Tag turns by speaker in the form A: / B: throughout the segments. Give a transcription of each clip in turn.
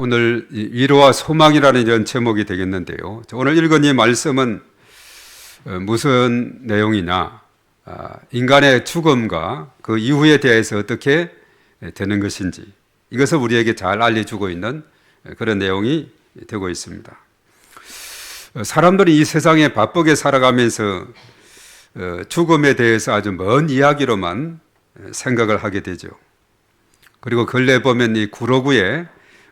A: 오늘 위로와 소망이라는 이런 제목이 되겠는데요. 오늘 읽은 이 말씀은 무슨 내용이냐, 인간의 죽음과 그 이후에 대해서 어떻게 되는 것인지 이것을 우리에게 잘 알려주고 있는 그런 내용이 되고 있습니다. 사람들이 이 세상에 바쁘게 살아가면서 죽음에 대해서 아주 먼 이야기로만 생각을 하게 되죠. 그리고 근래 보면 이 구로구에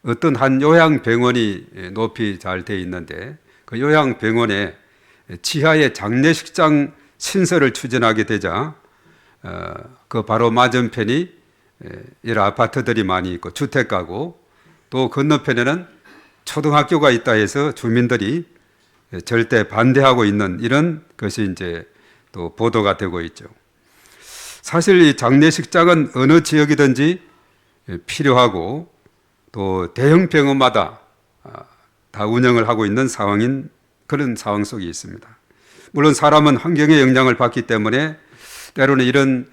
A: 어떤 한 요양병원이 높이 잘 돼 있는데 그 요양병원에 지하에 장례식장 신설을 추진하게 되자 그 바로 맞은편이 이런 아파트들이 많이 있고 주택가고 또 건너편에는 초등학교가 있다 해서 주민들이 절대 반대하고 있는 이런 것이 이제 또 보도가 되고 있죠. 사실 이 장례식장은 어느 지역이든지 필요하고 또 대형 병원마다 다 운영을 하고 있는 상황인 그런 상황 속에 있습니다. 물론 사람은 환경의 영향을 받기 때문에 때로는 이런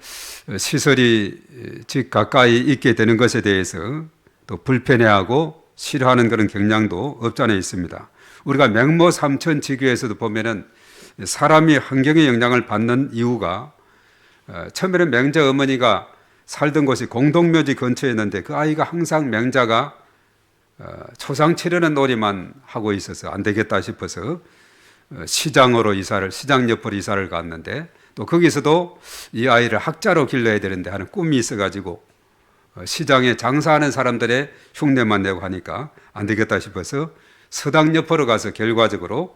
A: 시설이 집 가까이 있게 되는 것에 대해서 또 불편해하고 싫어하는 그런 경향도 없지 않아 있습니다. 우리가 맹모 삼천 지교에서도 보면은 사람이 환경의 영향을 받는 이유가 처음에는 맹자 어머니가 살던 곳이 공동묘지 근처였는데 그 아이가 항상 맹자가 초상 치르는 놀이만 하고 있어서 안 되겠다 싶어서 시장으로 시장 옆으로 이사를 갔는데 또 거기서도 이 아이를 학자로 길러야 되는데 하는 꿈이 있어가지고 시장에 장사하는 사람들의 흉내만 내고 하니까 안 되겠다 싶어서 서당 옆으로 가서 결과적으로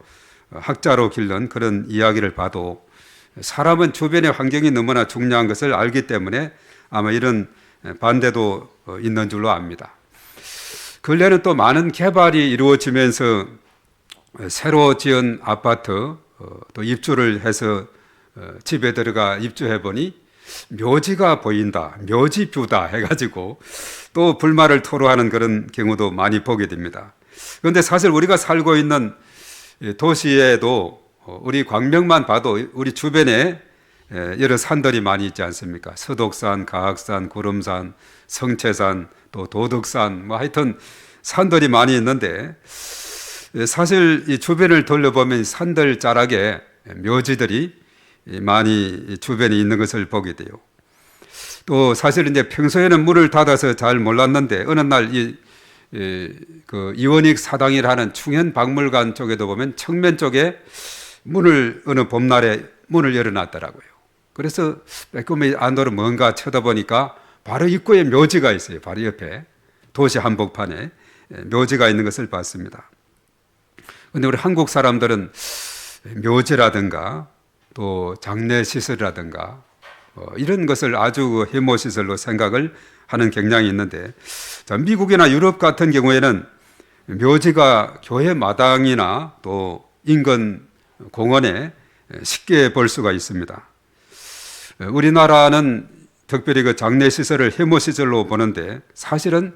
A: 학자로 길른 그런 이야기를 봐도 사람은 주변의 환경이 너무나 중요한 것을 알기 때문에 아마 이런 반대도 있는 줄로 압니다. 근래는 또 많은 개발이 이루어지면서 새로 지은 아파트 또 입주를 해서 집에 들어가 입주해 보니 묘지가 보인다, 묘지뷰다 해가지고 또 불만을 토로하는 그런 경우도 많이 보게 됩니다. 그런데 사실 우리가 살고 있는 도시에도 우리 광명만 봐도 우리 주변에 여러 산들이 많이 있지 않습니까? 서독산, 가악산, 구름산, 성채산, 또 도덕산, 뭐 하여튼 산들이 많이 있는데 사실 이 주변을 돌려보면 산들 자락에 묘지들이 많이 주변에 있는 것을 보게 돼요. 또 사실 이제 평소에는 문을 닫아서 잘 몰랐는데 어느 날 그 이원익 사당이라는 충현박물관 쪽에도 보면 청면 쪽에 어느 봄날에 문을 열어놨더라고요. 그래서 매콤히 안으로 뭔가 쳐다보니까 바로 입구에 묘지가 있어요. 바로 옆에 도시 한복판에 묘지가 있는 것을 봤습니다. 그런데 우리 한국 사람들은 묘지라든가 또 장례시설이라든가 이런 것을 아주 혐오시설로 생각을 하는 경향이 있는데 미국이나 유럽 같은 경우에는 묘지가 교회 마당이나 또 인근 공원에 쉽게 볼 수가 있습니다. 우리나라는 특별히 그 장례시설을 혐오시설로 보는데 사실은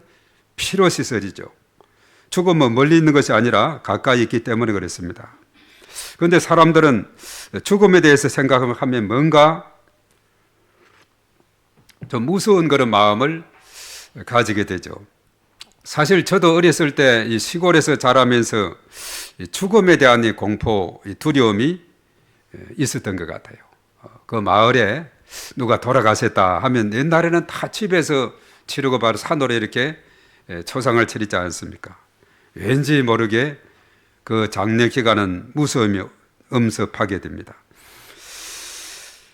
A: 필요시설이죠. 죽음은 멀리 있는 것이 아니라 가까이 있기 때문에 그렇습니다. 그런데 사람들은 죽음에 대해서 생각하면 뭔가 좀 무서운 그런 마음을 가지게 되죠. 사실 저도 어렸을 때 이 시골에서 자라면서 죽음에 대한 이 공포, 이 두려움이 있었던 것 같아요. 그 마을에 누가 돌아가셨다 하면 옛날에는 다 집에서 치르고 바로 산으로 이렇게 초상을 치르지 않습니까? 왠지 모르게 그 장례 기간은 무서움이 엄습하게 됩니다.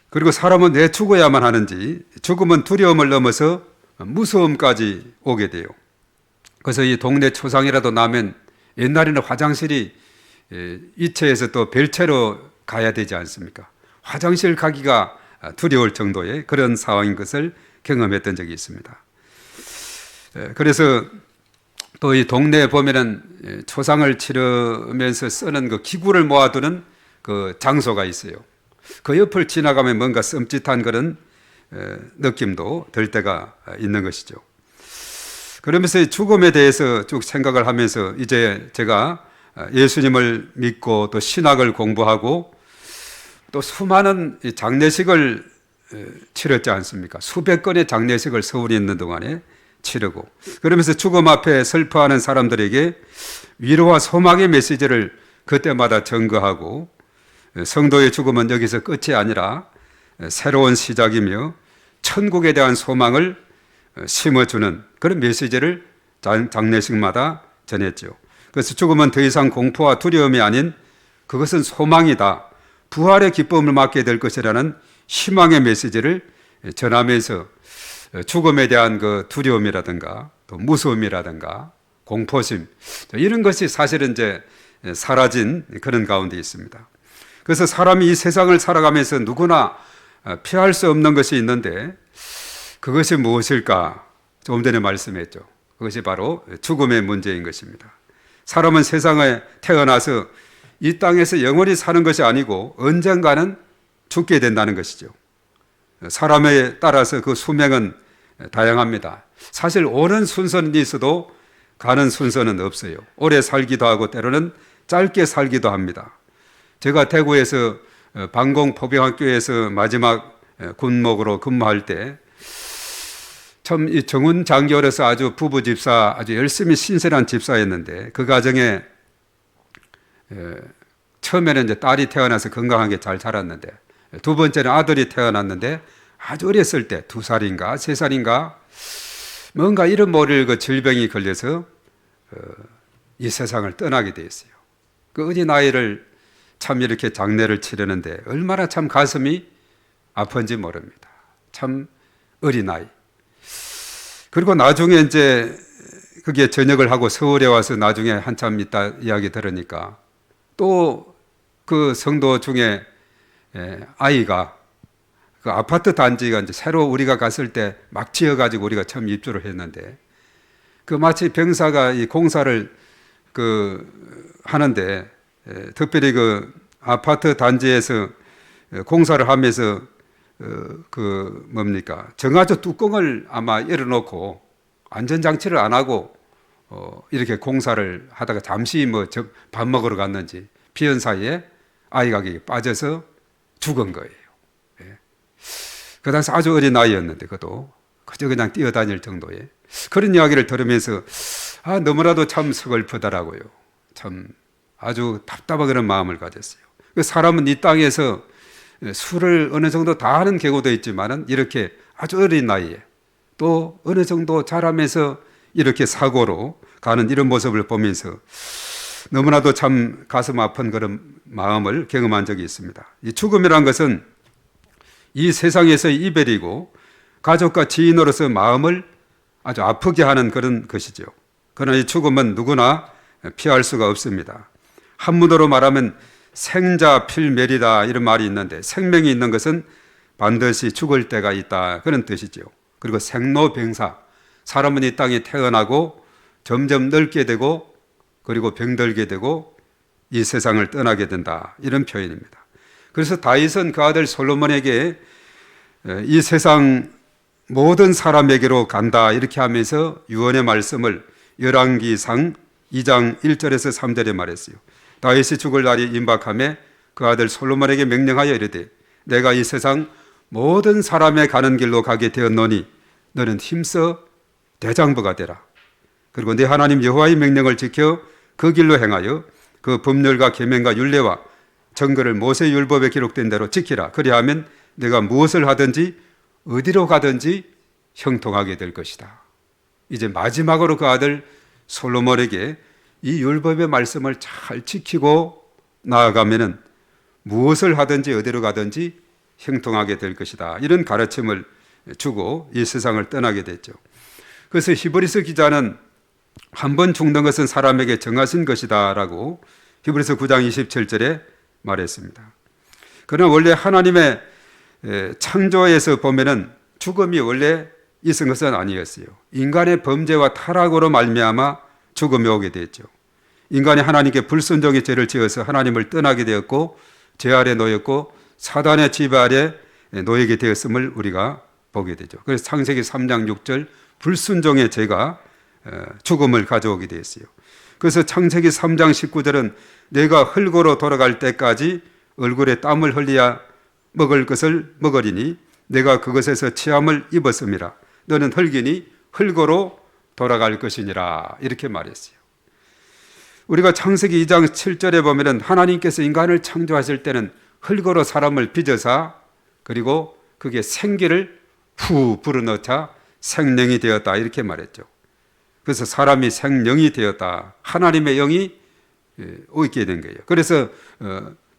A: 그리고 사람은 왜 죽어야만 하는지 죽음은 두려움을 넘어서 무서움까지 오게 돼요. 그래서 이 동네 초상이라도 나면 옛날에는 화장실이 이체해서 또 별채로 가야 되지 않습니까? 화장실 가기가 두려울 정도의 그런 상황인 것을 경험했던 적이 있습니다. 그래서 또 이 동네에 보면은 초상을 치르면서 쓰는 그 기구를 모아두는 그 장소가 있어요. 그 옆을 지나가면 뭔가 썸짓한 그런 느낌도 들 때가 있는 것이죠. 그러면서 죽음에 대해서 쭉 생각을 하면서 이제 제가 예수님을 믿고 또 신학을 공부하고 또 수많은 장례식을 치렀지 않습니까? 수백 건의 장례식을 서울에 있는 동안에 치르고, 그러면서 죽음 앞에 슬퍼하는 사람들에게 위로와 소망의 메시지를 그때마다 전거하고, 성도의 죽음은 여기서 끝이 아니라 새로운 시작이며 천국에 대한 소망을 심어주는 그런 메시지를 장례식마다 전했죠. 그래서 죽음은 더 이상 공포와 두려움이 아닌 그것은 소망이다, 부활의 기쁨을 맞게 될 것이라는 희망의 메시지를 전하면서 죽음에 대한 그 두려움이라든가 또 무서움이라든가 공포심, 이런 것이 사실은 이제 사라진 그런 가운데 있습니다. 그래서 사람이 이 세상을 살아가면서 누구나 피할 수 없는 것이 있는데 그것이 무엇일까? 조금 전에 말씀했죠. 그것이 바로 죽음의 문제인 것입니다. 사람은 세상에 태어나서 이 땅에서 영원히 사는 것이 아니고 언젠가는 죽게 된다는 것이죠. 사람에 따라서 그 수명은 다양합니다. 사실 오는 순서는 있어도 가는 순서는 없어요. 오래 살기도 하고 때로는 짧게 살기도 합니다. 제가 대구에서 방공포병학교에서 마지막 군목으로 근무할 때 참 이 정훈 장교로서 아주 부부 집사, 아주 열심히 신실한 집사였는데 그 가정에 처음에는 이제 딸이 태어나서 건강하게 잘 자랐는데 두 번째는 아들이 태어났는데 아주 어렸을 때 2살인가 3살인가 뭔가 이름 모를 그 질병이 걸려서 이 세상을 떠나게 되었어요. 그 어린아이를 참 이렇게 장례를 치르는데 얼마나 참 가슴이 아픈지 모릅니다. 참 어린아이. 그리고 나중에 이제 그게 전역을 하고 서울에 와서 나중에 한참 있다 이야기 들으니까 또 그 성도 중에 아이가 그 아파트 단지가 이제 새로 우리가 갔을 때 막 지어가지고 우리가 처음 입주를 했는데 그 마치 병사가 이 공사를 하는데 특별히 그 아파트 단지에서 공사를 하면서 정화조 뚜껑을 아마 열어놓고 안전장치를 안 하고 이렇게 공사를 하다가 잠시 밥 먹으러 갔는지 비연 사이에 아이가 빠져서 죽은 거예요. 예. 그 당시 아주 어린 아이였는데 그것도 그저 그냥 뛰어다닐 정도의 그런 이야기를 들으면서 너무나도 참 서글프더라고요. 참 아주 답답한 그런 마음을 가졌어요. 사람은 이 땅에서 술을 어느 정도 다 하는 경우도 있지만은 이렇게 아주 어린 나이에 또 어느 정도 자라면서 이렇게 사고로 가는 이런 모습을 보면서 너무나도 참 가슴 아픈 그런 마음을 경험한 적이 있습니다. 이 죽음이란 것은 이 세상에서의 이별이고 가족과 지인으로서 마음을 아주 아프게 하는 그런 것이죠. 그러나 이 죽음은 누구나 피할 수가 없습니다. 한문으로 말하면 생자필멸이다 이런 말이 있는데 생명이 있는 것은 반드시 죽을 때가 있다 그런 뜻이죠. 그리고 생로병사, 사람은 이 땅에 태어나고 점점 늙게 되고 그리고 병들게 되고 이 세상을 떠나게 된다 이런 표현입니다. 그래서 다윗은 그 아들 솔로몬에게 이 세상 모든 사람에게로 간다 이렇게 하면서 유언의 말씀을 열왕기상 2장 1절에서 3절에 말했어요. 다윗이 죽을 날이 임박하매 그 아들 솔로몬에게 명령하여 이르되 내가 이 세상 모든 사람의 가는 길로 가게 되었노니 너는 힘써 대장부가 되라. 그리고 내 하나님 여호와의 명령을 지켜 그 길로 행하여 그 법률과 계명과 율례와 정거를 모세 율법에 기록된 대로 지키라. 그리하면 내가 무엇을 하든지 어디로 가든지 형통하게 될 것이다. 이제 마지막으로 그 아들 솔로몬에게 이 율법의 말씀을 잘 지키고 나아가면은 무엇을 하든지 어디로 가든지 형통하게 될 것이다. 이런 가르침을 주고 이 세상을 떠나게 됐죠. 그래서 히브리서 기자는 한 번 죽는 것은 사람에게 정하신 것이다 라고 히브리서 9장 27절에 말했습니다. 그러나 원래 하나님의 창조에서 보면은 죽음이 원래 있은 것은 아니었어요. 인간의 범죄와 타락으로 말미암아 죽음이 오게 됐죠. 인간이 하나님께 불순종의 죄를 지어서 하나님을 떠나게 되었고 죄 아래 놓였고 사단의 지배 아래 놓이게 되었음을 우리가 보게 되죠. 그래서 창세기 3장 6절 불순종의 죄가 죽음을 가져오게 되었어요. 그래서 창세기 3장 19절은 내가 흙으로 돌아갈 때까지 얼굴에 땀을 흘려야 먹을 것을 먹으리니 내가 그것에서 치함을 입었음이라. 너는 흙이니 흙으로 돌아갈 것이니라 이렇게 말했어요. 우리가 창세기 2장 7절에 보면은 하나님께서 인간을 창조하실 때는 흙으로 사람을 빚어사 그리고 그게 생기를 후 불어넣자 생명이 되었다 이렇게 말했죠. 그래서 사람이 생명이 되었다. 하나님의 영이 있게 된 거예요. 그래서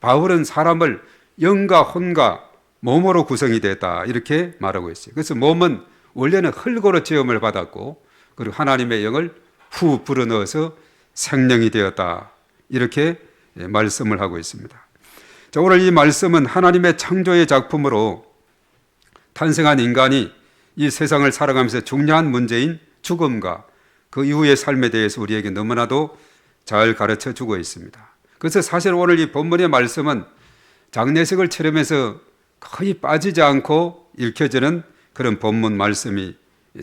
A: 바울은 사람을 영과 혼과 몸으로 구성이 됐다 이렇게 말하고 있어요. 그래서 몸은 원래는 흙으로 지음을 받았고 그리고 하나님의 영을 후 불어넣어서 생명이 되었다 이렇게 말씀을 하고 있습니다. 자, 오늘 이 말씀은 하나님의 창조의 작품으로 탄생한 인간이 이 세상을 살아가면서 중요한 문제인 죽음과 그 이후의 삶에 대해서 우리에게 너무나도 잘 가르쳐 주고 있습니다. 그래서 사실 오늘 이 본문의 말씀은 장례식을 치르면서 거의 빠지지 않고 읽혀지는 그런 본문 말씀이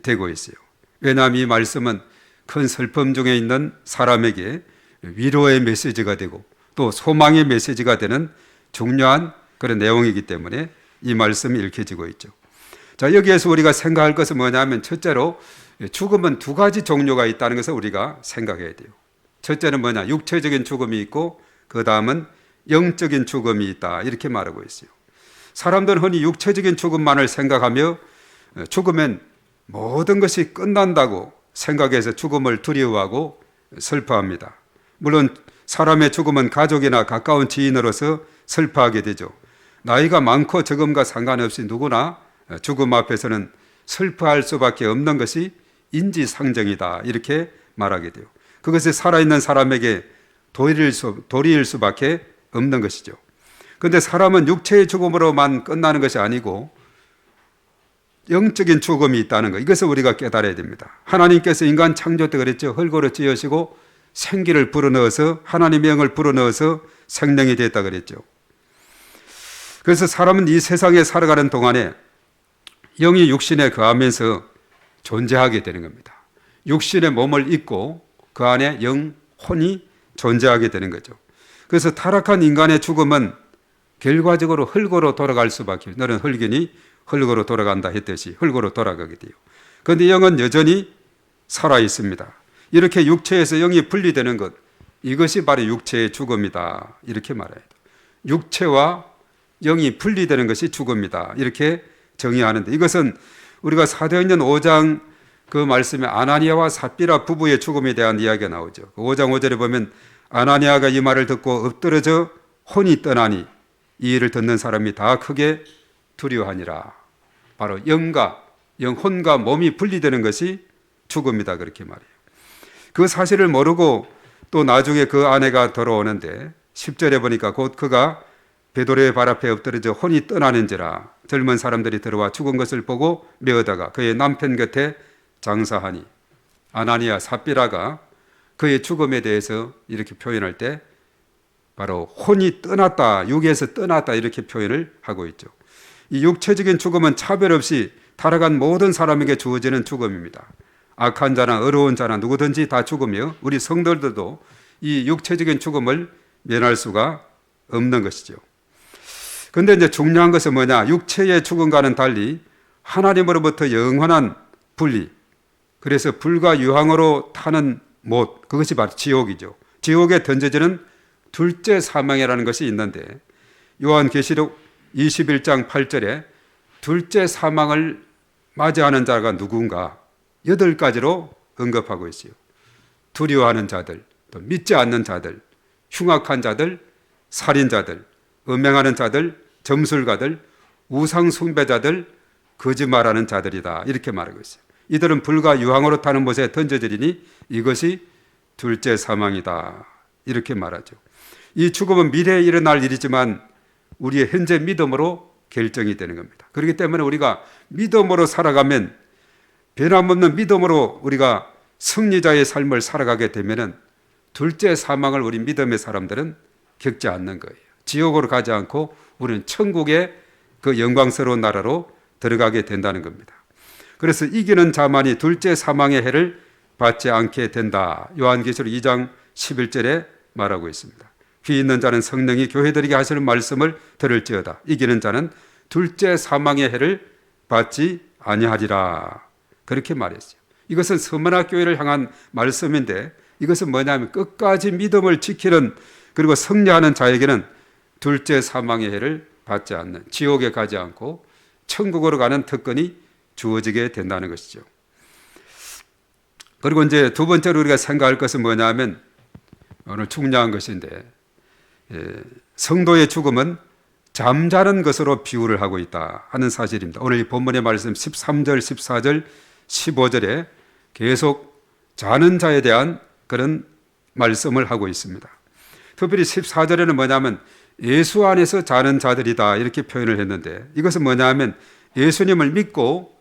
A: 되고 있어요. 왜냐하면 이 말씀은 큰 슬픔 중에 있는 사람에게 위로의 메시지가 되고 또 소망의 메시지가 되는 중요한 그런 내용이기 때문에 이 말씀이 읽혀지고 있죠. 자, 여기에서 우리가 생각할 것은 뭐냐면 첫째로 죽음은 두 가지 종류가 있다는 것을 우리가 생각해야 돼요. 첫째는 뭐냐? 육체적인 죽음이 있고 그 다음은 영적인 죽음이 있다 이렇게 말하고 있어요. 사람들은 흔히 육체적인 죽음만을 생각하며 죽으면 모든 것이 끝난다고 생각해서 죽음을 두려워하고 슬퍼합니다. 물론 사람의 죽음은 가족이나 가까운 지인으로서 슬퍼하게 되죠. 나이가 많고 적음과 상관없이 누구나 죽음 앞에서는 슬퍼할 수밖에 없는 것이 인지상정이다 이렇게 말하게 돼요. 그것이 살아있는 사람에게 도리일 수밖에 없는 것이죠. 그런데 사람은 육체의 죽음으로만 끝나는 것이 아니고 영적인 죽음이 있다는 것, 이것을 우리가 깨달아야 됩니다. 하나님께서 인간 창조 때 그랬죠. 흙으로 지으시고 생기를 불어넣어서 하나님의 영을 불어넣어서 생명이 됐다 그랬죠. 그래서 사람은 이 세상에 살아가는 동안에 영이 육신에 거하면서 존재하게 되는 겁니다. 육신의 몸을 입고 그 안에 영혼이 존재하게 되는 거죠. 그래서 타락한 인간의 죽음은 결과적으로 흙으로 돌아갈 수밖에, 너는 흙이니 흙으로 돌아간다 했듯이 흙으로 돌아가게 돼요. 그런데 영은 여전히 살아 있습니다. 이렇게 육체에서 영이 분리되는 것, 이것이 바로 육체의 죽음이다 이렇게 말해야 돼요. 육체와 영이 분리되는 것이 죽음이다 이렇게 정의하는데, 이것은 우리가 사도행전 5장 그 말씀에 아나니아와 삽비라 부부의 죽음에 대한 이야기가 나오죠. 5장 5절에 보면 아나니아가 이 말을 듣고 엎드러져 혼이 떠나니 이 일을 듣는 사람이 다 크게 두려워하니라. 바로 영혼과 몸이 분리되는 것이 죽음이다 그렇게 말해요. 그 사실을 모르고 또 나중에 그 아내가 돌아오는데 10절에 보니까 곧 그가 베드로의 발 앞에 엎드려져 혼이 떠나는지라 젊은 사람들이 들어와 죽은 것을 보고 메어다가 그의 남편 곁에 장사하니, 아나니아 삽비라가 그의 죽음에 대해서 이렇게 표현할 때 바로 혼이 떠났다, 육에서 떠났다 이렇게 표현을 하고 있죠. 이 육체적인 죽음은 차별 없이 타락한 모든 사람에게 주어지는 죽음입니다. 악한 자나 어려운 자나 누구든지 다 죽으며 우리 성도들도 이 육체적인 죽음을 면할 수가 없는 것이죠. 그런데 이제 중요한 것은 뭐냐? 육체의 죽음과는 달리 하나님으로부터 영원한 분리, 그래서 불과 유황으로 타는 못, 그것이 바로 지옥이죠. 지옥에 던져지는 둘째 사망이라는 것이 있는데 요한계시록 21장 8절에 둘째 사망을 맞이하는 자가 누군가 8가지로 언급하고 있어요. 두려워하는 자들, 또 믿지 않는 자들, 흉악한 자들, 살인자들, 음행하는 자들, 점술가들, 우상 숭배자들, 거짓말하는 자들이다 이렇게 말하고 있어요. 이들은 불과 유황으로 타는 못에 던져지리니 이것이 둘째 사망이다 이렇게 말하죠. 이 죽음은 미래에 일어날 일이지만 우리의 현재 믿음으로 결정이 되는 겁니다. 그렇기 때문에 우리가 믿음으로 살아가면, 변함없는 믿음으로 우리가 승리자의 삶을 살아가게 되면은 둘째 사망을 우리 믿음의 사람들은 겪지 않는 거예요. 지옥으로 가지 않고 우리는 천국의 그 영광스러운 나라로 들어가게 된다는 겁니다. 그래서 이기는 자만이 둘째 사망의 해를 받지 않게 된다. 요한계시록 2장 11절에 말하고 있습니다. 귀 있는 자는 성령이 교회들에게 하시는 말씀을 들을지어다. 이기는 자는 둘째 사망의 해를 받지 아니하리라. 그렇게 말했어요. 이것은 서머나 교회를 향한 말씀인데 이것은 뭐냐면 끝까지 믿음을 지키는 그리고 승리하는 자에게는 둘째 사망의 해를 받지 않는, 지옥에 가지 않고 천국으로 가는 특권이 주어지게 된다는 것이죠. 그리고 이제 두 번째로 우리가 생각할 것은 뭐냐면 오늘 중요한 것인데, 성도의 죽음은 잠자는 것으로 비유를 하고 있다 하는 사실입니다. 오늘 이 본문의 말씀 13절, 14절, 15절에 계속 자는 자에 대한 그런 말씀을 하고 있습니다. 특별히 14절에는 뭐냐면 예수 안에서 자는 자들이다 이렇게 표현을 했는데, 이것은 뭐냐면 예수님을 믿고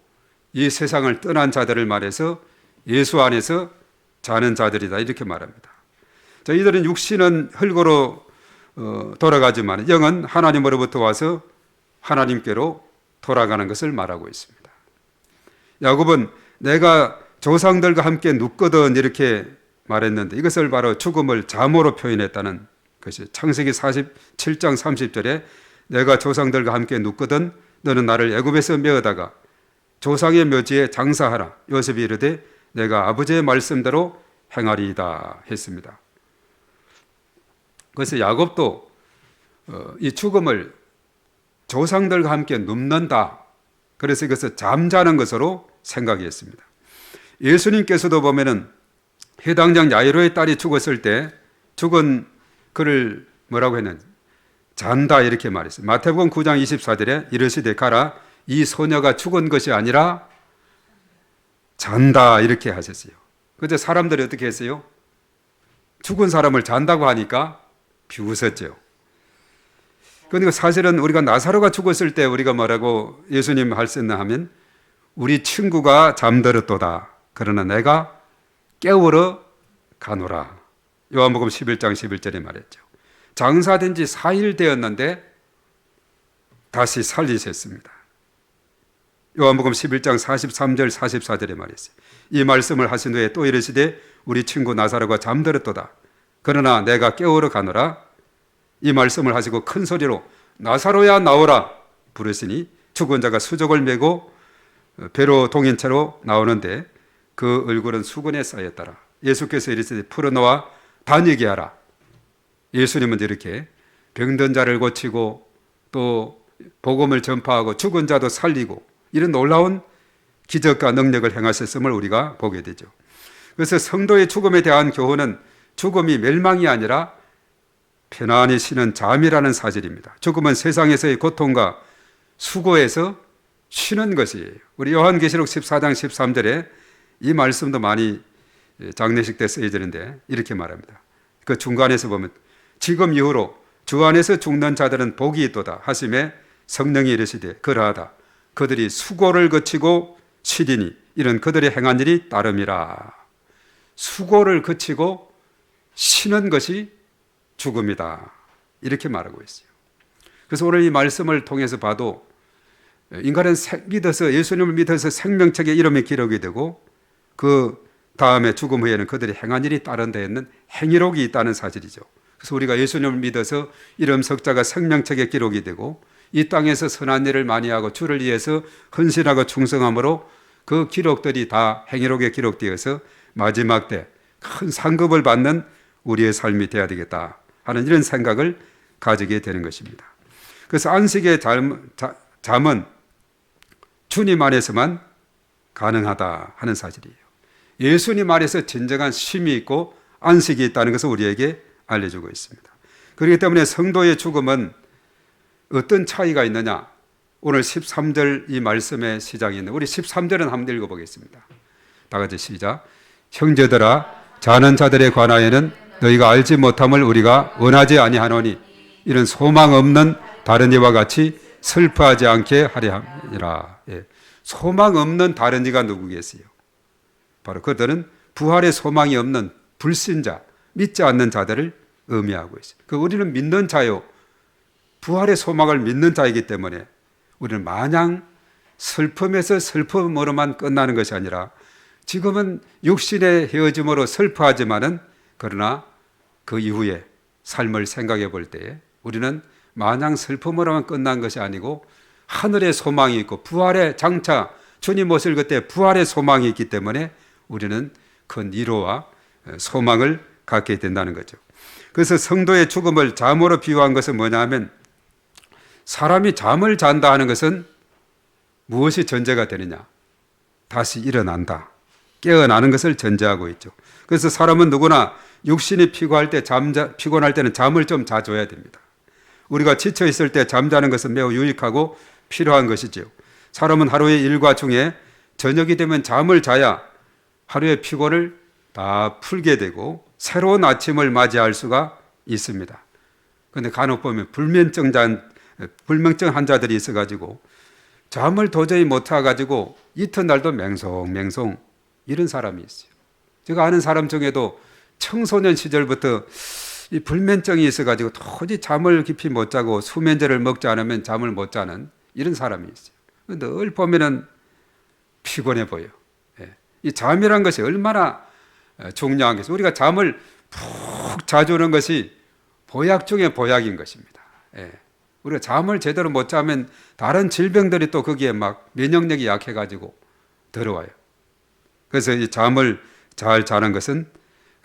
A: 이 세상을 떠난 자들을 말해서 예수 안에서 자는 자들이다 이렇게 말합니다. 자, 이들은 육신은 흙으로 돌아가지만 영은 하나님으로부터 와서 하나님께로 돌아가는 것을 말하고 있습니다. 야곱은 내가 조상들과 함께 눕거든 이렇게 말했는데, 이것을 바로 죽음을 잠으로 표현했다는 것이 창세기 47장 30절에 내가 조상들과 함께 눕거든 너는 나를 애굽에서 메어다가 조상의 묘지에 장사하라. 요셉이 이르되 내가 아버지의 말씀대로 행하리이다 했습니다. 그래서 야곱도 이 죽음을 조상들과 함께 눕는다, 그래서 이것을 잠자는 것으로 생각했습니다. 예수님께서도 보면은 해당장 야이로의 딸이 죽었을 때 죽은 그를 뭐라고 했는지 잔다 이렇게 말했어요. 마태복음 9장 24절에 이르시되 가라 이 소녀가 죽은 것이 아니라 잔다 이렇게 하셨어요. 그런데 사람들이 어떻게 했어요? 죽은 사람을 잔다고 하니까 비웃었죠. 그러니까 사실은 우리가 나사로가 죽었을 때 우리가 뭐라고 예수님 할수있나 하면 우리 친구가 잠들었도다. 그러나 내가 깨우러 가노라. 요한복음 11장 11절에 말했죠. 장사된 지 4일 되었는데 다시 살리셨습니다. 요한복음 11장 43절 44절에 말했어요. 이 말씀을 하신 후에 또 이르시되 우리 친구 나사로가 잠들었도다. 그러나 내가 깨우러 가노라. 이 말씀을 하시고 큰 소리로 나사로야 나오라 부르시니 죽은 자가 수족을 메고 배로 동인 채로 나오는데 그 얼굴은 수건에 쌓였더라. 예수께서 이르시되 풀어놓아 다니게 하라. 예수님은 이렇게 병든 자를 고치고 또 복음을 전파하고 죽은 자도 살리고 이런 놀라운 기적과 능력을 행하셨음을 우리가 보게 되죠. 그래서 성도의 죽음에 대한 교훈은 죽음이 멸망이 아니라 편안히 쉬는 잠이라는 사실입니다. 죽음은 세상에서의 고통과 수고에서 쉬는 것이에요. 우리 요한계시록 14장 13절에 이 말씀도 많이 장례식 때 쓰여지는데 이렇게 말합니다. 그 중간에서 보면 지금 이후로 주 안에서 죽는 자들은 복이 있도다 하심에 성령이 이르시되 그러하다. 그들이 수고를 거치고 쉬리니 이런 그들의 행한 일이 따름이라. 수고를 거치고 쉬는 것이 죽음이다. 이렇게 말하고 있어요. 그래서 오늘 이 말씀을 통해서 봐도 인간은 믿어서 예수님을 믿어서 생명책에 이름이 기록이 되고 그 다음에 죽음 후에는 그들이 행한 일이 따른 데에는 행위록이 있다는 사실이죠. 그래서 우리가 예수님을 믿어서 이름 석자가 생명책에 기록이 되고 이 땅에서 선한 일을 많이 하고 주를 위해서 헌신하고 충성함으로 그 기록들이 다 행위록에 기록되어서 마지막 때 큰 상급을 받는 우리의 삶이 되어야 되겠다 하는 이런 생각을 가지게 되는 것입니다. 그래서 안식의 잠은 주님 안에서만 가능하다 하는 사실이에요. 예수님 안에서 진정한 쉼이 있고 안식이 있다는 것을 우리에게 알려주고 있습니다. 그렇기 때문에 성도의 죽음은 어떤 차이가 있느냐? 오늘 13절 이 말씀의 시작이 있는 우리 13절은 한번 읽어보겠습니다. 다 같이 시작. 형제들아 자는 자들에 관하여는 너희가 알지 못함을 우리가 원하지 아니하노니 이런 소망 없는 다른 이와 같이 슬퍼하지 않게 하려 함이라. 예. 소망 없는 다른 이가 누구겠어요? 바로 그들은 부활의 소망이 없는 불신자, 믿지 않는 자들을 의미하고 있어요. 우리는 믿는 자요. 부활의 소망을 믿는 자이기 때문에 우리는 마냥 슬픔에서 슬픔으로만 끝나는 것이 아니라 지금은 육신의 헤어짐으로 슬퍼하지만은 그러나 그 이후에 삶을 생각해 볼 때 우리는 마냥 슬픔으로만 끝난 것이 아니고 하늘의 소망이 있고 부활의 장차 주님 오실 그때 부활의 소망이 있기 때문에 우리는 큰 위로와 소망을 갖게 된다는 거죠. 그래서 성도의 죽음을 잠으로 비유한 것은 뭐냐 하면, 사람이 잠을 잔다 하는 것은 무엇이 전제가 되느냐? 다시 일어난다, 깨어나는 것을 전제하고 있죠. 그래서 사람은 누구나 육신이 피곤할 때는 잠을 좀 자줘야 됩니다. 우리가 지쳐 있을 때 잠자는 것은 매우 유익하고 필요한 것이지요. 사람은 하루의 일과 중에 저녁이 되면 잠을 자야 하루의 피곤을 다 풀게 되고 새로운 아침을 맞이할 수가 있습니다. 그런데 간혹 보면 불면증 환자들이 있어가지고 잠을 도저히 못해가지고 이튿날도 맹송맹송 이런 사람이 있어요. 제가 아는 사람 중에도 청소년 시절부터 이 불면증이 있어가지고 도저히 잠을 깊이 못 자고 수면제를 먹지 않으면 잠을 못 자는 이런 사람이 있어요. 늘 보면은 피곤해 보여. 이 잠이란 것이 얼마나 중요한 것이, 우리가 잠을 푹 자주는 것이 보약 중에 보약인 것입니다. 우리가 잠을 제대로 못 자면 다른 질병들이 또 거기에 막 면역력이 약해가지고 들어와요. 그래서 이 잠을 잘 자는 것은,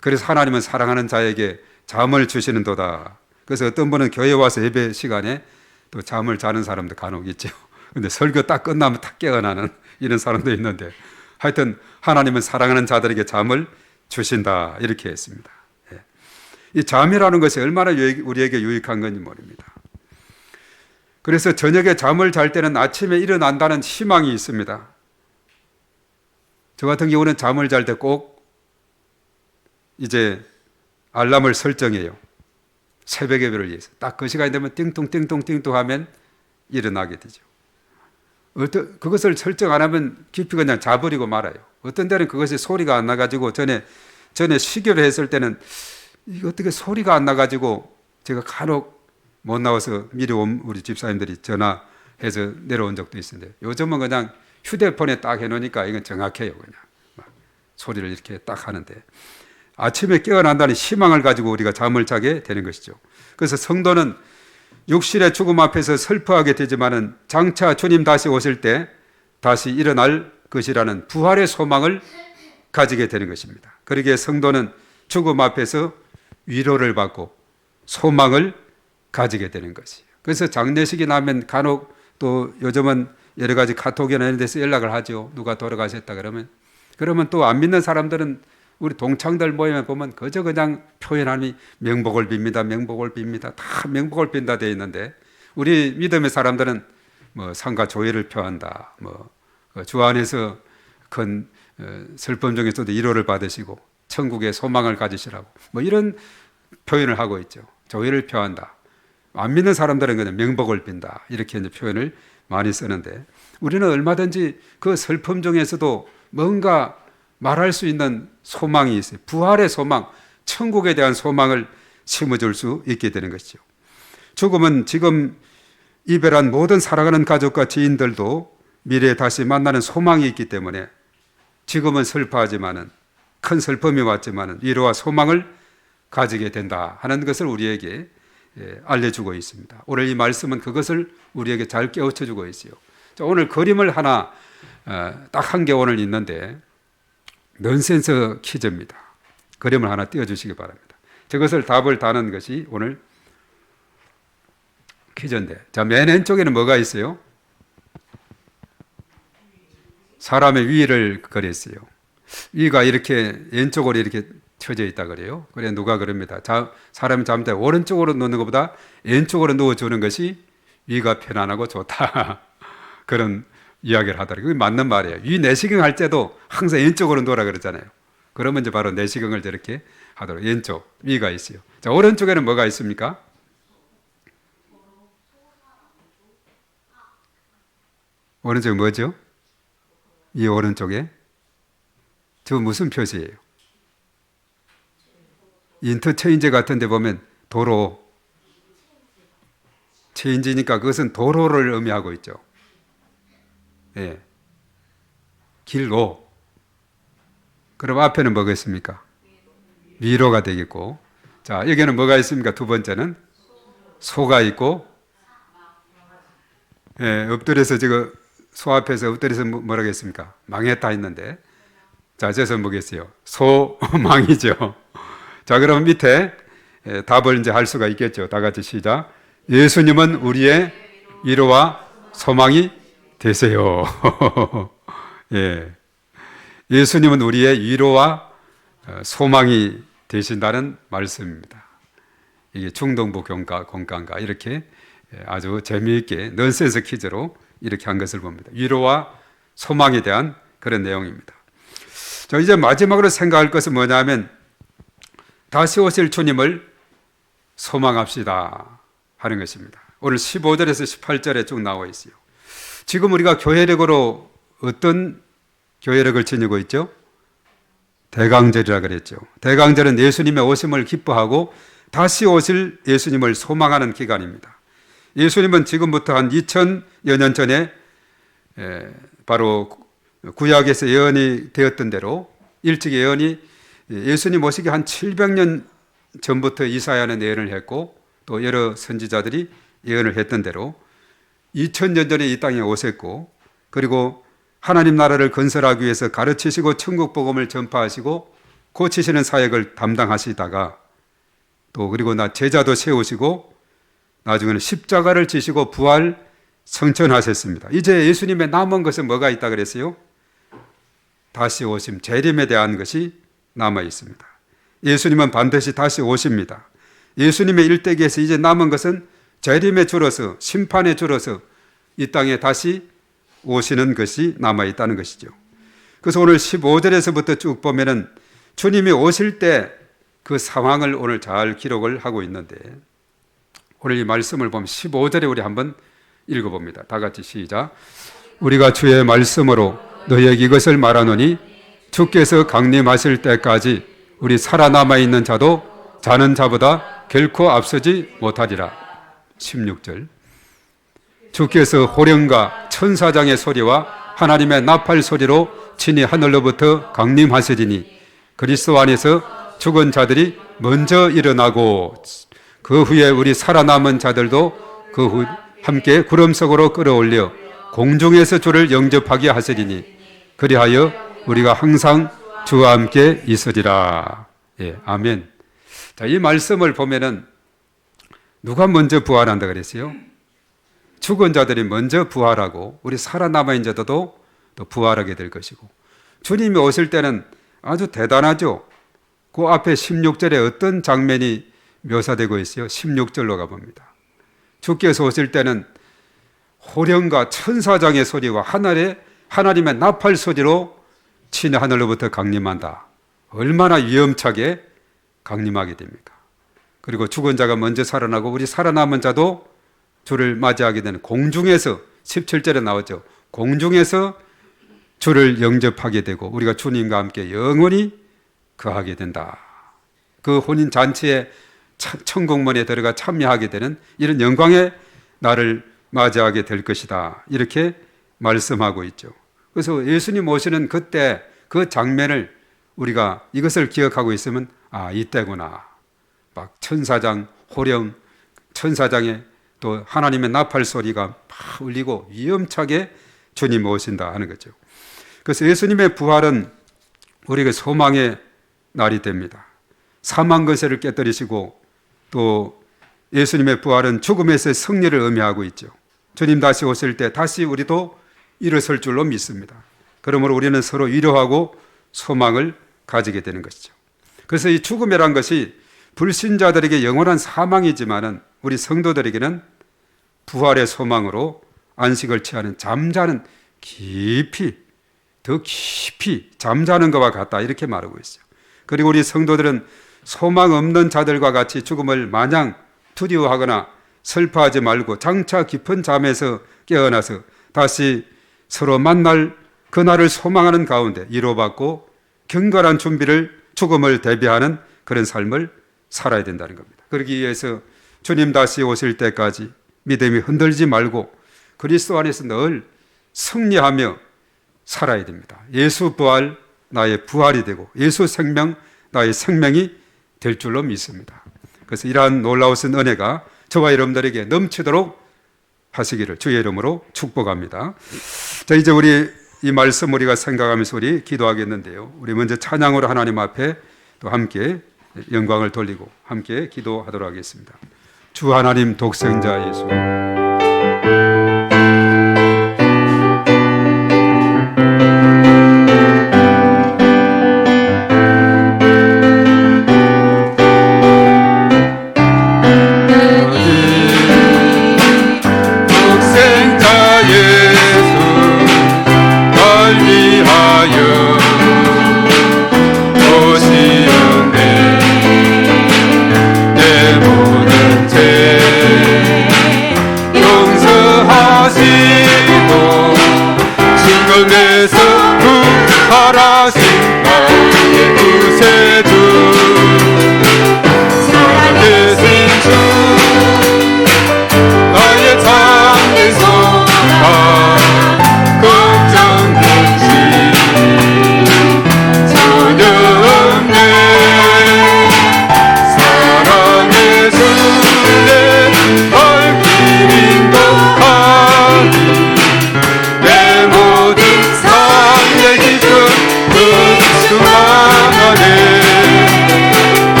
A: 그래서 하나님은 사랑하는 자에게 잠을 주시는도다. 그래서 어떤 분은 교회 와서 예배 시간에 또 잠을 자는 사람도 간혹 있죠. 근데 설교 딱 끝나면 탁 깨어나는 이런 사람도 있는데, 하여튼 하나님은 사랑하는 자들에게 잠을 주신다, 이렇게 했습니다. 이 잠이라는 것이 얼마나 우리에게 유익한 건지 모릅니다. 그래서 저녁에 잠을 잘 때는 아침에 일어난다는 희망이 있습니다. 저 같은 경우는 잠을 잘 때 꼭 이제 알람을 설정해요. 새벽 예배를 위해서. 딱 그 시간이 되면 띵뚱띵뚱띵뚱 하면 일어나게 되죠. 그것을 설정 안 하면 깊이 그냥 자버리고 말아요. 어떤 때는 그것이 소리가 안 나가지고, 전에 시교를 했을 때는 이거 어떻게 소리가 안 나가지고 제가 간혹 못 나와서 미리 우리 집사님들이 전화해서 내려온 적도 있었는데, 요즘은 그냥 휴대폰에 딱 해놓으니까 이건 정확해요. 그냥 막 소리를 이렇게 딱 하는데, 아침에 깨어난다는 희망을 가지고 우리가 잠을 자게 되는 것이죠. 그래서 성도는 육신의 죽음 앞에서 슬퍼하게 되지만은 장차 주님 다시 오실 때 다시 일어날 것이라는 부활의 소망을 가지게 되는 것입니다. 그러기에 성도는 죽음 앞에서 위로를 받고 소망을 가지게 되는 것이에요. 그래서 장례식이 나면 간혹 또 요즘은 여러 가지 카톡이나 이런 데서 연락을 하죠. 누가 돌아가셨다 그러면 또 안 믿는 사람들은 우리 동창들 모임에 보면 그저 그냥 표현하니 명복을 빕니다, 명복을 빕니다, 다 명복을 빈다 되어 있는데, 우리 믿음의 사람들은 뭐 상가 조의를 표한다, 뭐 주 안에서 큰 슬픔 중에서도 위로를 받으시고 천국의 소망을 가지시라고 뭐 이런 표현을 하고 있죠. 조의를 표한다. 안 믿는 사람들은 그냥 명복을 빈다, 이렇게 이제 표현을 많이 쓰는데, 우리는 얼마든지 그 슬픔 중에서도 뭔가 말할 수 있는 소망이 있어요. 부활의 소망, 천국에 대한 소망을 심어줄 수 있게 되는 것이죠. 죽음은 지금 이별한 모든 사랑하는 가족과 지인들도 미래에 다시 만나는 소망이 있기 때문에 지금은 슬퍼하지만은, 큰 슬픔이 왔지만은 위로와 소망을 가지게 된다 하는 것을 우리에게 알려주고 있습니다. 오늘 이 말씀은 그것을 우리에게 잘 깨우쳐주고 있어요. 오늘 그림을 하나 딱 한 개 오늘 있는데, 넌센스 퀴즈입니다. 그림을 하나 띄워주시기 바랍니다. 저것을 답을 다는 것이 오늘 퀴즈인데, 자, 맨 왼쪽에는 뭐가 있어요? 사람의 위를 그렸어요. 위가 이렇게 왼쪽으로 이렇게 쳐져 있다 그래요. 그래 누가 그럽니다. 사람이 잠들 때 오른쪽으로 누는 것보다 왼쪽으로 누워주는 것이 위가 편안하고 좋다. 그런 이야기를 하더라고요. 그게 맞는 말이에요. 위 내시경 할 때도 항상 왼쪽으로 누워라 그러잖아요. 그러면 이제 바로 내시경을 저렇게 하도록 왼쪽 위가 있어요. 자, 오른쪽에는 뭐가 있습니까? 오른쪽에 뭐죠? 이 오른쪽에 저 무슨 표시예요? 인터체인지 같은 데 보면 도로, 체인지니까 그것은 도로를 의미하고 있죠. 예. 길로. 그럼 앞에는 뭐가 있습니까? 위로가 되겠고. 자, 여기는 뭐가 있습니까? 두 번째는 소가 있고, 예, 엎드려서 지금 소 앞에서 엎드려서 뭐라고 했습니까? 망했다 했는데, 자, 그래서 뭐겠어요? 소망이죠. 자, 그럼 밑에 답을 이제 할 수가 있겠죠. 다 같이 시작. 예수님은 우리의 위로와 소망이 되세요. 예. 예수님은 우리의 위로와 소망이 되신다는 말씀입니다. 이게 중동부 공간가 이렇게 아주 재미있게 넌센스 퀴즈로 이렇게 한 것을 봅니다. 위로와 소망에 대한 그런 내용입니다. 자, 이제 마지막으로 생각할 것은 뭐냐면 다시 오실 주님을 소망합시다 하는 것입니다. 오늘 15절에서 18절에 쭉 나와 있어요. 지금 우리가 교회력으로 어떤 교회력을 지니고 있죠? 대강절이라 그랬죠. 대강절은 예수님의 오심을 기뻐하고 다시 오실 예수님을 소망하는 기간입니다. 예수님은 지금부터 한 2000여 년 전에 바로 구약에서 예언이 되었던 대로 일찍 예언이 예수님 오시기 한 700년 전부터 이사야는 예언을 했고 또 여러 선지자들이 예언을 했던 대로 2000년 전에 이 땅에 오셨고 그리고 하나님 나라를 건설하기 위해서 가르치시고 천국 복음을 전파하시고 고치시는 사역을 담당하시다가 또 그리고 제자도 세우시고 나중에는 십자가를 지시고 부활 성천하셨습니다. 이제 예수님의 남은 것은 뭐가 있다 그랬어요? 다시 오심, 재림에 대한 것이 남아 있습니다. 예수님은 반드시 다시 오십니다. 예수님의 일대기에서 이제 남은 것은 재림에 줄어서 심판에 줄어서 이 땅에 다시 오시는 것이 남아 있다는 것이죠. 그래서 오늘 15절에서부터 쭉 보면은 주님이 오실 때 그 상황을 오늘 잘 기록을 하고 있는데 오늘 이 말씀을 보면 15절에 우리 한번 읽어봅니다. 다 같이 시작. 우리가 주의 말씀으로 너희에게 이것을 말하노니 주께서 강림하실 때까지 우리 살아남아 있는 자도 자는 자보다 결코 앞서지 못하리라. 16절. 주께서 호령과 천사장의 소리와 하나님의 나팔 소리로 친히 하늘로부터 강림하시리니 그리스도 안에서 죽은 자들이 먼저 일어나고 그 후에 우리 살아남은 자들도 그 후 함께 구름 속으로 끌어올려 공중에서 주를 영접하게 하시리니 그리하여 우리가 항상 주와 함께 있으리라. 예, 아멘. 자, 이 말씀을 보면은 누가 먼저 부활한다 그랬어요? 죽은 자들이 먼저 부활하고 우리 살아남아 있는 자들도 또 부활하게 될 것이고 주님이 오실 때는 아주 대단하죠. 그 앞에 16절에 어떤 장면이 묘사되고 있어요? 16절로 가봅니다. 주께서 오실 때는 호령과 천사장의 소리와 하나님의 나팔 소리로 친히 하늘로부터 강림한다. 얼마나 위험차게 강림하게 됩니까? 그리고 죽은 자가 먼저 살아나고 우리 살아남은 자도 주를 맞이하게 되는 공중에서 17절에 나오죠. 공중에서 주를 영접하게 되고 우리가 주님과 함께 영원히 거하게 된다. 그 혼인 잔치에 천국문에 들어가 참여하게 되는 이런 영광의 날을 맞이하게 될 것이다. 이렇게 말씀하고 있죠. 그래서 예수님 오시는 그때 그 장면을 우리가 이것을 기억하고 있으면 이때구나. 막 천사장, 호령, 천사장의 또 하나님의 나팔 소리가 막 울리고 위험차게 주님 오신다 하는 거죠. 그래서 예수님의 부활은 우리에게 소망의 날이 됩니다. 사망 권세를 깨뜨리시고 또 예수님의 부활은 죽음에서의 승리를 의미하고 있죠. 주님 다시 오실 때 다시 우리도 일어설 줄로 믿습니다. 그러므로 우리는 서로 위로하고 소망을 가지게 되는 것이죠. 그래서 이 죽음이란 것이 불신자들에게 영원한 사망이지만은 우리 성도들에게는 부활의 소망으로 안식을 취하는 잠자는 더 깊이 잠자는 것과 같다 이렇게 말하고 있어요. 그리고 우리 성도들은 소망 없는 자들과 같이 죽음을 마냥 두려워하거나 슬퍼하지 말고 장차 깊은 잠에서 깨어나서 다시 서로 만날 그날을 소망하는 가운데 위로받고 경건한 준비를 죽음을 대비하는 그런 삶을 살아야 된다는 겁니다. 그러기 위해서 주님 다시 오실 때까지 믿음이 흔들지 말고 그리스도 안에서 늘 승리하며 살아야 됩니다. 예수 부활 나의 부활이 되고 예수 생명 나의 생명이 될 줄로 믿습니다. 그래서 이러한 놀라우신 은혜가 저와 여러분들에게 넘치도록 하시기를 주의 이름으로 축복합니다. 자, 이제 우리 이 말씀 우리가 생각하면서 우리 기도하겠는데요. 우리 먼저 찬양으로 하나님 앞에 또 함께 영광을 돌리고 함께 기도하도록 하겠습니다. 주 하나님 독생자 예수,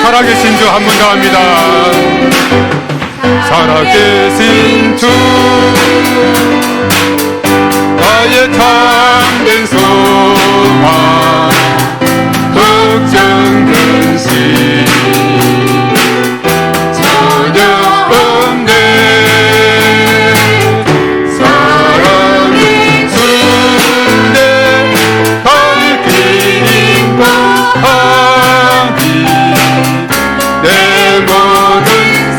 B: 살아계신 주 한 번 더 합니다. 살아계신 주 나의 참된 소망 걱정 근심 전혀 없네. 사랑의 주내 밝힌 인도하니 내 모든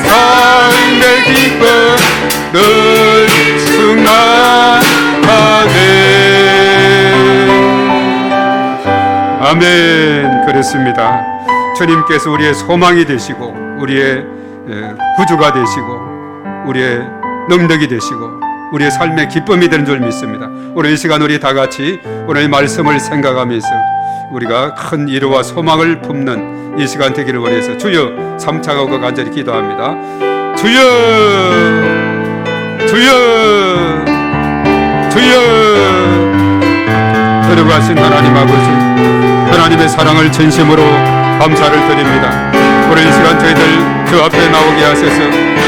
B: 삶의 기쁨 늘 충만하네. 아멘. 그렇습니다. 주님께서 우리의 소망이 되시고 우리의 구주가 되시고 우리의 능력이 되시고 우리의 삶의 기쁨이 되는 줄 믿습니다. 오늘 이 시간 우리 다 같이 오늘 말씀을 생각하면서 우리가 큰 위로와 소망을 품는 이 시간 되기를 원해서 주여 삼차가고 간절히 기도합니다. 주여 주여 주여. 거룩하신 하나님 아버지, 하나님의 사랑을 진심으로 감사를 드립니다. 오늘 이 시간 저희들 주 앞에 나오게 하셔서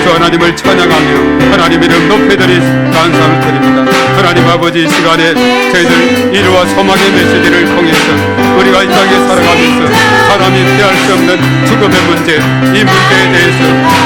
B: 주 하나님을 찬양하며 하나님 이름 높여드리 감사를 드립니다. 하나님 아버지, 이 시간에 저희들 위로와 소망의 메시지를 통해서 우리가 이 땅에 살아가면서 사람이 피할 수 없는 죽음의 문제, 이 문제에 대해서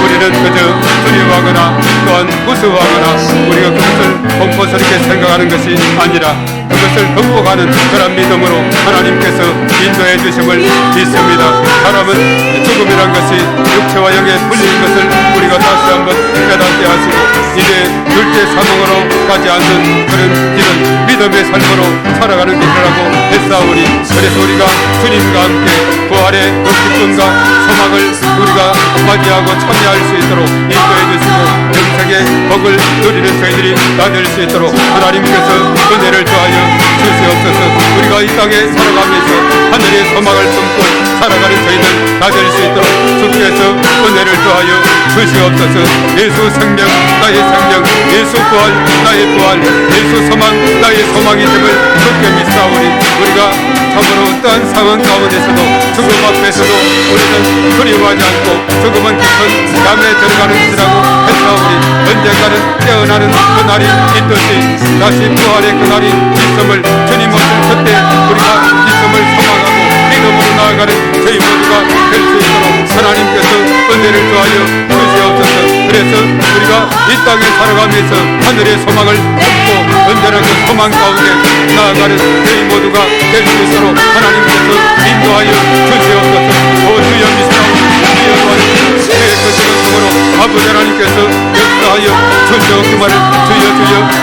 B: 우리는 그저 두려워하거나 또한 무서워하거나 우리가 그것을 공포스럽게 생각하는 것이 아니라 그것을 극복하는 그런 믿음으로 하나님께서 인도해 주심을 믿습니다. 사람은 죽음이란 것이 육체와 영에 불리는 것을 우리가 다시 한번 깨닫게 하시고 이제 둘째 사망으로 가지 않는 그런 길은 믿음의 삶으로 살아가는 길이라고 했사오니 그래서 우리가 주님과 함께 부활의 그 기쁨과 소망을 우리가 맞이하고 참여할 수 있도록 인도해 주시고 영생의 복을 누리는 저희들이 다 될 수 있도록 하나님께서 은혜를 더하여 주시옵소서. 우리가 이 땅에 살아가면서 하늘의 소망을 품고 살아가는 저희들 다 될 수 있도록 주께서 은혜를 더하여 주시옵소서. 예수 생명 나의 생명, 예수 부활 나의 부활, 예수 소망 나의 소망이 됨을 굳게 믿사오니 우리가 참으로 어떠한 상황 가운데서도 죽음 앞에서도 우리는 두려워하지 않고 죽음은 깊은 잠에 들어가는 것이라고 했사오니 언젠가는 깨어나는 그날이 있듯이 다시 부활의 그날이 있음을 주님 오실 그때 우리가 있음을 소망하고 믿음으로 나아가는 저희 모두가 될 수 있도록 하나님께서 은혜를 더하여 주시옵소서. 그래서 우리가 이 땅에 살아가면서 하늘의 소망을 품고 언제나 그 소망 가운데 나아가는 저희 모두가 될 수 있도록 하나님께서 인도하여 주시옵소서. 오 주여 미사오니 주여 도와주시옵소서. 그 시간으로 아버지 하나님께서 역사하여 주시옵기만을 주여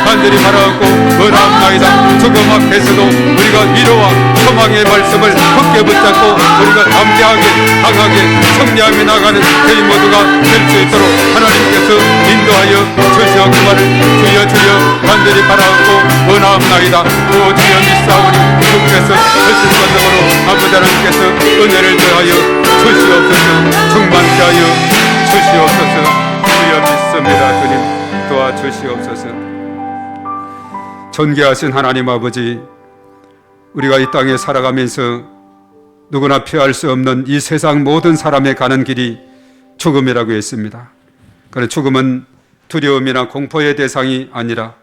B: 간절히 바라옵고 원하옵나이다. 죽음 앞에서도 우리가 위로와 소망의 말씀을 굳게 붙잡고 우리가 담대하게 강하게 승리하며 나가는 저희 모두가 될 수 있도록 하나님께서 인도하여 주시옵기만을 주여 간절히 바라옵고 원하옵나이다. 오 주여 믿사오니 주께서 하신 권능으로 아버지 하나님께서 은혜를 더하여 주시옵소서. 충만케 하여 주시옵소서. 주여 믿습니다. 주님 도와주시옵소서. 존귀하신 하나님 아버지, 우리가 이 땅에 살아가면서 누구나 피할 수 없는 이 세상 모든 사람의 가는 길이 죽음이라고 했습니다. 그러나 죽음은 두려움이나 공포의 대상이 아니라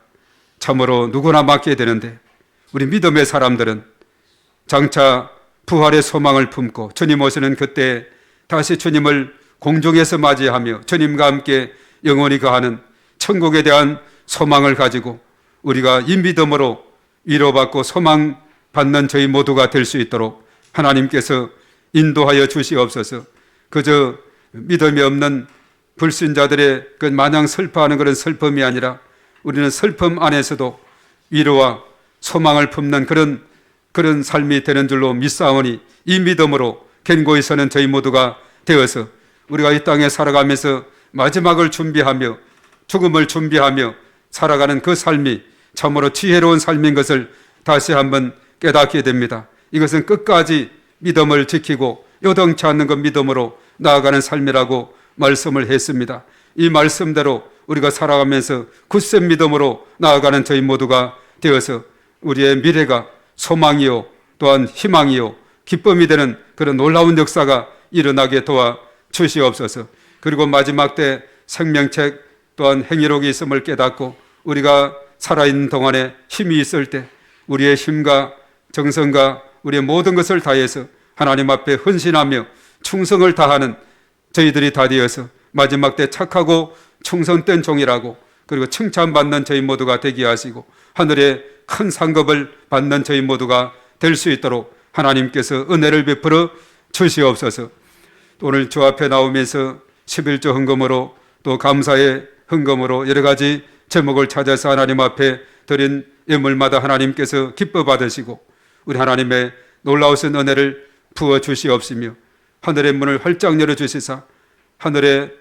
B: 참으로 누구나 맞게 되는데 우리 믿음의 사람들은 장차 부활의 소망을 품고 주님 오시는 그때 다시 주님을 공중에서 맞이하며 주님과 함께 영원히 거하는 천국에 대한 소망을 가지고 우리가 이 믿음으로 위로받고 소망받는 저희 모두가 될 수 있도록 하나님께서 인도하여 주시옵소서. 그저 믿음이 없는 불신자들의 그 마냥 슬퍼하는 그런 슬픔이 아니라 우리는 슬픔 안에서도 위로와 소망을 품는 그런 삶이 되는 줄로 믿사오니 이 믿음으로 견고히 서는 저희 모두가 되어서 우리가 이 땅에 살아가면서 마지막을 준비하며 죽음을 준비하며 살아가는 그 삶이 참으로 지혜로운 삶인 것을 다시 한번 깨닫게 됩니다. 이것은 끝까지 믿음을 지키고 요동치 않는 그 믿음으로 나아가는 삶이라고 말씀을 했습니다. 이 말씀대로 우리가 살아가면서 굳센 믿음으로 나아가는 저희 모두가 되어서 우리의 미래가 소망이요 또한 희망이요 기쁨이 되는 그런 놀라운 역사가 일어나게 도와 주시옵소서. 그리고 마지막 때 생명책 또한 행위록이 있음을 깨닫고 우리가 살아있는 동안에 힘이 있을 때 우리의 힘과 정성과 우리의 모든 것을 다해서 하나님 앞에 헌신하며 충성을 다하는 저희들이 다 되어서 마지막 때 착하고 충성된 종이라고 그리고 칭찬받는 저희 모두가 되게 하시고 하늘의 큰 상급을 받는 저희 모두가 될 수 있도록 하나님께서 은혜를 베풀어 주시옵소서. 오늘 주 앞에 나오면서 11조 헌금으로 또 감사의 헌금으로 여러 가지 제목을 찾아서 하나님 앞에 드린 예물마다 하나님께서 기뻐 받으시고 우리 하나님의 놀라우신 은혜를 부어 주시옵시며 하늘의 문을 활짝 열어 주시사 하늘에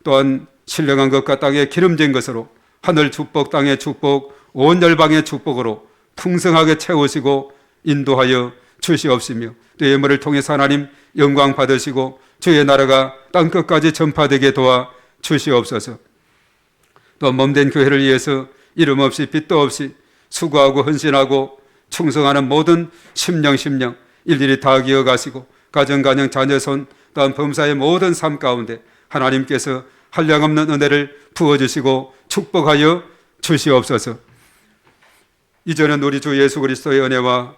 B: 또한 신령한 것과 땅에 기름진 것으로 하늘 축복 땅의 축복 온 열방의 축복으로 풍성하게 채우시고 인도하여 주시옵시며 또 예물을 통해서 하나님 영광 받으시고 주의 나라가 땅끝까지 전파되게 도와 주시옵소서. 또 몸된 교회를 위해서 이름 없이 빛도 없이 수고하고 헌신하고 충성하는 모든 심령 일일이 다 기어가시고 가정 자녀손 또한 범사의 모든 삶 가운데 하나님께서 한량없는 은혜를 부어주시고 축복하여 주시옵소서. 이제는 우리 주 예수 그리스도의 은혜와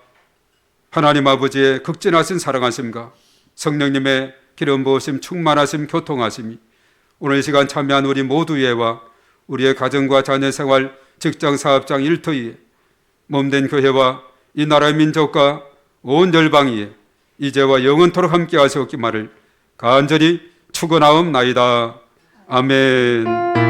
B: 하나님 아버지의 극진하신 사랑하심과 성령님의 기름 부으심 충만하심 교통하심이 오늘 이 시간 참여한 우리 모두에와 우리의 가정과 자녀 생활 직장 사업장 일터에
A: 몸된 교회와 이 나라의 민족과 온 열방이 이제와 영원토록 함께 하시옵기만을 간절히 축원하옵나이다. 아멘.